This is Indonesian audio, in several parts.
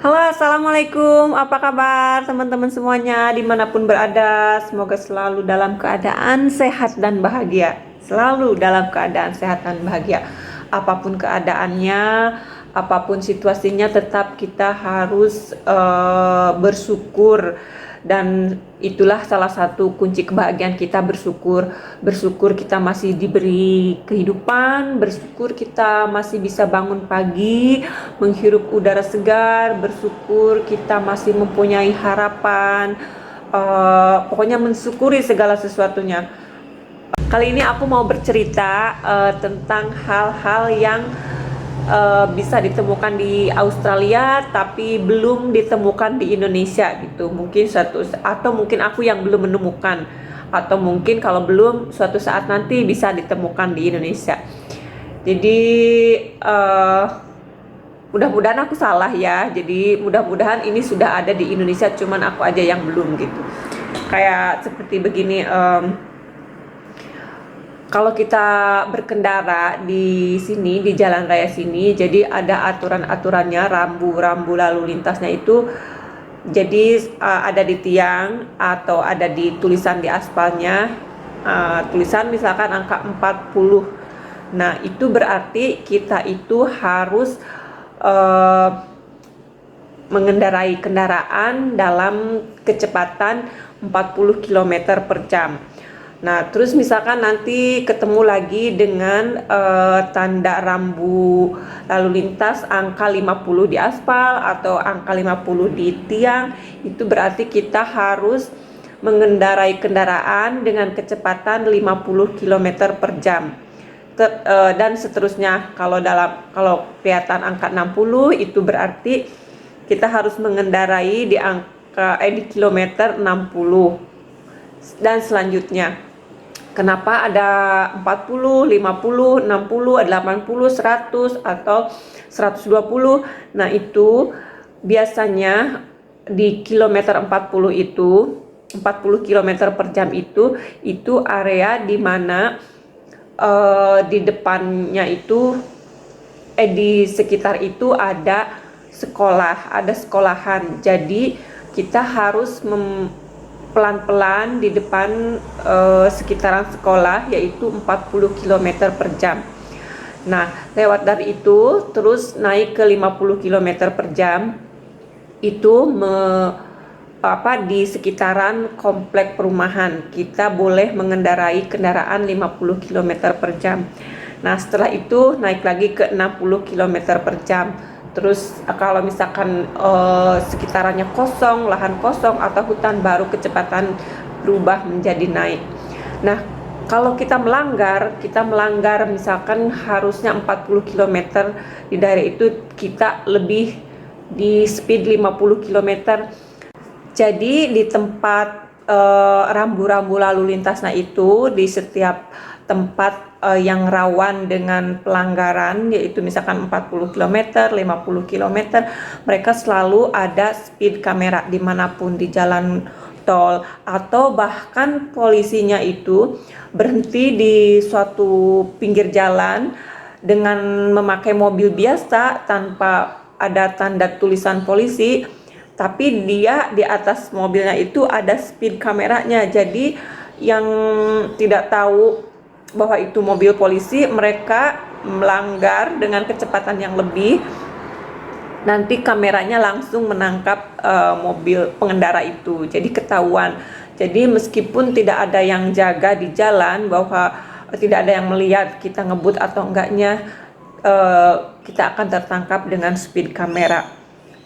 Halo, assalamualaikum. Apa kabar teman-teman semuanya dimanapun berada? Semoga selalu dalam keadaan sehat dan bahagia. Selalu dalam keadaan sehat dan bahagia. Apapun keadaannya, apapun situasinya, tetap kita harus bersyukur. Dan itulah salah satu kunci kebahagiaan kita, bersyukur kita masih diberi kehidupan, bersyukur kita masih bisa bangun pagi menghirup udara segar, bersyukur kita masih mempunyai harapan, pokoknya mensyukuri segala sesuatunya. Kali ini aku mau bercerita tentang hal-hal yang bisa ditemukan di Australia tapi belum ditemukan di Indonesia gitu. Mungkin atau mungkin aku yang belum menemukan, atau mungkin kalau belum suatu saat nanti bisa ditemukan di Indonesia. Jadi mudah-mudahan aku salah ya. Jadi mudah-mudahan ini sudah ada di Indonesia, cuman aku aja yang belum gitu. Kayak seperti begini, kalau kita berkendara di sini, di jalan raya sini, jadi ada aturan-aturannya, rambu-rambu lalu lintasnya itu. Jadi ada di tiang atau ada di tulisan di aspalnya, tulisan misalkan angka 40. Nah, itu berarti kita itu harus mengendarai kendaraan dalam kecepatan 40 km per jam. Nah, terus misalkan nanti ketemu lagi dengan tanda rambu lalu lintas angka 50 di aspal atau angka 50 di tiang, itu berarti kita harus mengendarai kendaraan dengan kecepatan 50 km per jam. Dan seterusnya. Kalau kelihatan angka 60, itu berarti kita harus mengendarai di kilometer 60 dan selanjutnya. Kenapa ada 40, 50, 60, 80, 100 atau 120? Nah, itu biasanya di kilometer 40 itu, 40 km per jam itu area di mana di depannya itu di sekitar itu ada sekolah, ada sekolahan. Jadi kita harus pelan-pelan di depan sekitaran sekolah, yaitu 40 km per jam. Nah, lewat dari itu terus naik ke 50 km per jam, itu di sekitaran komplek perumahan kita boleh mengendarai kendaraan 50 km per jam. Nah, setelah itu naik lagi ke 60 km per jam. Terus kalau misalkan sekitarannya kosong, lahan kosong atau hutan, baru kecepatan berubah menjadi naik. Nah, kalau kita melanggar misalkan harusnya 40 km, di daerah itu kita lebih di speed 50 km. Jadi di tempat rambu-rambu lalu lintasnya itu, di setiap tempat yang rawan dengan pelanggaran, yaitu misalkan 40 km, 50 km, mereka selalu ada speed kamera dimanapun di jalan tol, atau bahkan polisinya itu berhenti di suatu pinggir jalan dengan memakai mobil biasa tanpa ada tanda tulisan polisi, tapi dia di atas mobilnya itu ada speed kameranya. Jadi yang tidak tahu bahwa itu mobil polisi, mereka melanggar dengan kecepatan yang lebih, nanti kameranya langsung menangkap mobil pengendara itu, jadi ketahuan. Jadi meskipun tidak ada yang jaga di jalan, bahwa tidak ada yang melihat kita ngebut atau enggaknya, kita akan tertangkap dengan speed kamera.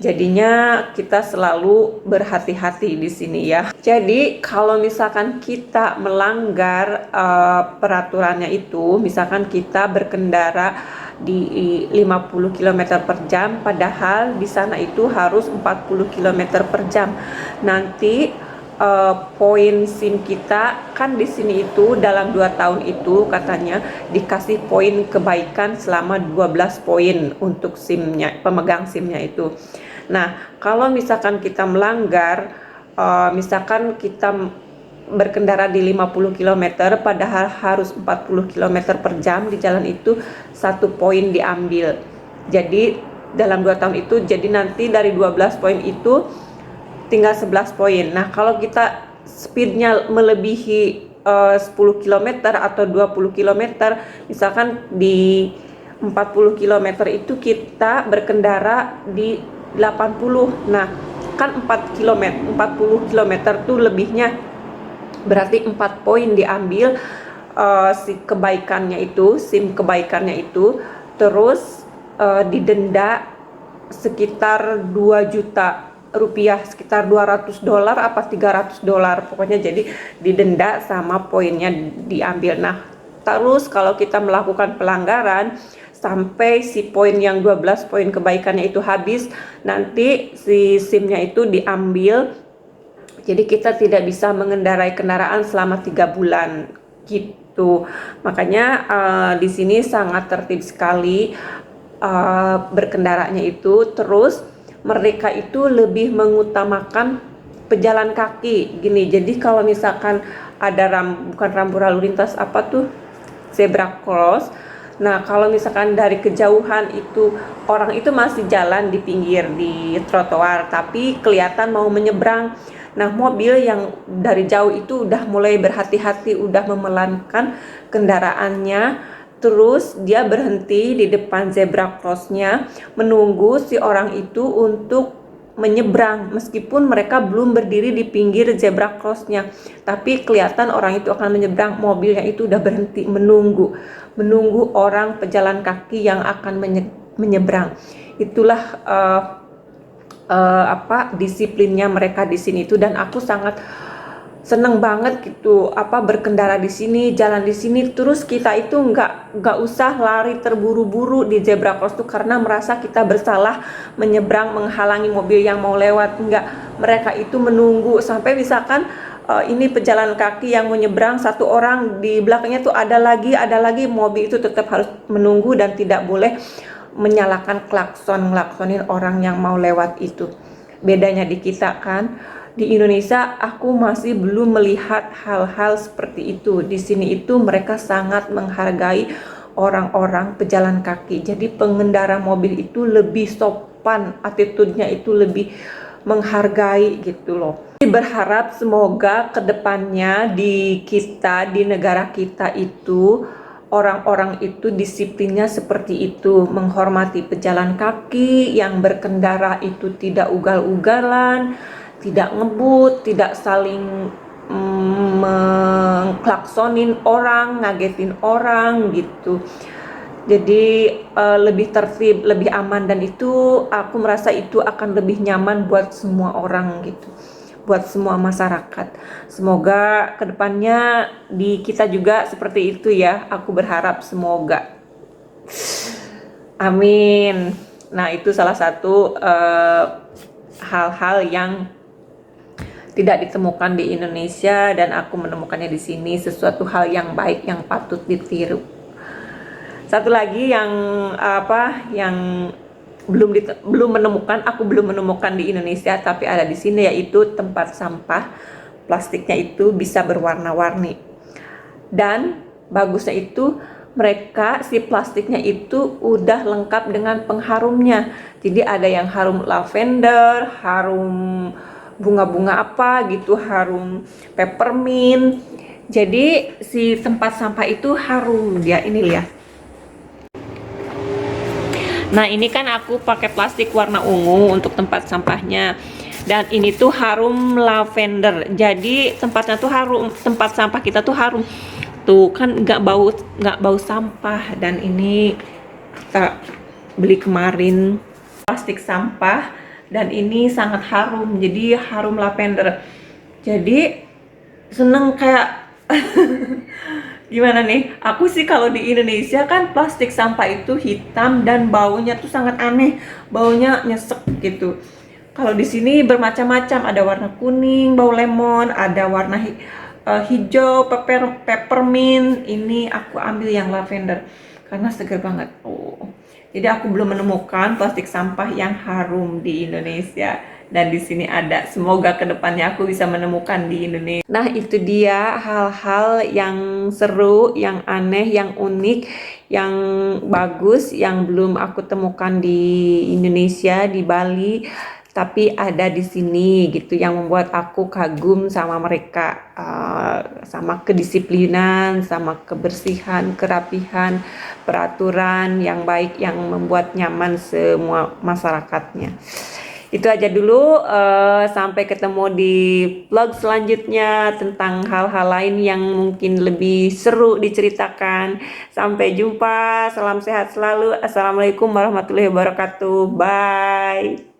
Jadinya kita selalu berhati-hati di sini ya. Jadi kalau misalkan kita melanggar peraturannya itu, misalkan kita berkendara di 50 km per jam, padahal di sana itu harus 40 km per jam. Nanti poin SIM kita kan di sini itu dalam 2 tahun itu katanya dikasih poin kebaikan selama 12 poin untuk SIM-nya, pemegang SIM-nya itu. Nah, kalau misalkan kita melanggar, misalkan kita berkendara di 50 km padahal harus 40 km per jam di jalan itu, 1 poin diambil. Jadi dalam 2 tahun itu. Jadi nanti dari 12 poin itu tinggal 11 poin. Nah, kalau kita speednya melebihi 10 km atau 20 km, misalkan di 40 km itu kita berkendara di 80. Nah, kan 4 km, 40 km tuh lebihnya, berarti 4 poin diambil si kebaikannya itu, SIM kebaikannya itu, terus didenda sekitar 2 juta rupiah, sekitar $200 apa $300, pokoknya jadi didenda sama poinnya diambil. Nah, terus kalau kita melakukan pelanggaran sampai si poin yang 12 poin kebaikannya itu habis, nanti si SIM-nya itu diambil. Jadi kita tidak bisa mengendarai kendaraan selama 3 bulan gitu. Makanya di sini sangat tertib sekali berkendaranya itu. Terus mereka itu lebih mengutamakan pejalan kaki gini. Jadi kalau misalkan ada bukan rambu lalu lintas, apa tuh, zebra cross. Nah, kalau misalkan dari kejauhan itu orang itu masih jalan di pinggir di trotoar, tapi kelihatan mau menyeberang. Nah, mobil yang dari jauh itu udah mulai berhati-hati, udah memelankan kendaraannya. Terus dia berhenti di depan zebra crossnya, menunggu si orang itu untuk menyeberang, meskipun mereka belum berdiri di pinggir zebra crossnya, tapi kelihatan orang itu akan menyeberang. Mobilnya itu udah berhenti menunggu orang pejalan kaki yang akan menyeberang. Itulah disiplinnya mereka di sini itu, dan aku sangat seneng banget gitu berkendara di sini, jalan di sini. Terus kita itu nggak usah lari terburu-buru di zebra cross tuh karena merasa kita bersalah menyeberang, menghalangi mobil yang mau lewat. Enggak, mereka itu menunggu sampai misalkan ini pejalan kaki yang mau nyebrang, satu orang di belakangnya tuh ada lagi, mobil itu tetap harus menunggu dan tidak boleh menyalakan ngelaksonin orang yang mau lewat itu. Bedanya di kita kan, di Indonesia aku masih belum melihat hal-hal seperti itu. Di sini itu mereka sangat menghargai orang-orang pejalan kaki. Jadi pengendara mobil itu lebih sopan, attitude-nya itu lebih menghargai gitu loh. Berharap semoga kedepannya di negara kita itu orang-orang itu disiplinnya seperti itu, menghormati pejalan kaki, yang berkendara itu tidak ugal-ugalan, tidak ngebut, tidak saling mengklaksonin orang, ngagetin orang gitu. Jadi lebih tertib, lebih aman, dan itu aku merasa itu akan lebih nyaman buat semua orang gitu, buat semua masyarakat. Semoga kedepannya di kita juga seperti itu ya, aku berharap semoga. Amin. Nah, itu salah satu hal-hal yang tidak ditemukan di Indonesia, dan aku menemukannya di sini, sesuatu hal yang baik yang patut ditiru. Satu lagi yang yang belum menemukan di Indonesia tapi ada di sini, yaitu tempat sampah plastiknya itu bisa berwarna-warni. Dan bagusnya itu mereka si plastiknya itu udah lengkap dengan pengharumnya. Jadi ada yang harum lavender, harum bunga-bunga apa gitu, harum peppermint. Jadi si tempat sampah itu harum dia. Ini lihat. Nah, ini kan aku pakai plastik warna ungu untuk tempat sampahnya, dan ini tuh harum lavender. Jadi tempatnya tuh harum, tempat sampah kita tuh harum. Tuh kan nggak bau sampah. Dan ini kita beli kemarin plastik sampah, dan ini sangat harum. Jadi harum lavender. Jadi seneng kayak gimana nih, aku sih kalau di Indonesia kan plastik sampah itu hitam dan baunya tuh sangat aneh, baunya nyesek gitu. Kalau di sini bermacam-macam, ada warna kuning, bau lemon, ada warna hijau, peppermint. Ini aku ambil yang lavender karena segar banget. Jadi aku belum menemukan plastik sampah yang harum di Indonesia. Dan di sini ada. Semoga kedepannya aku bisa menemukan di Indonesia. Nah, itu dia hal-hal yang seru, yang aneh, yang unik, yang bagus, yang belum aku temukan di Indonesia, di Bali, tapi ada di sini gitu, yang membuat aku kagum sama mereka, sama kedisiplinan, sama kebersihan, kerapihan, peraturan yang baik yang membuat nyaman semua masyarakatnya. Itu aja dulu, sampai ketemu di vlog selanjutnya tentang hal-hal lain yang mungkin lebih seru diceritakan. Sampai jumpa, salam sehat selalu. Assalamualaikum warahmatullahi wabarakatuh. Bye.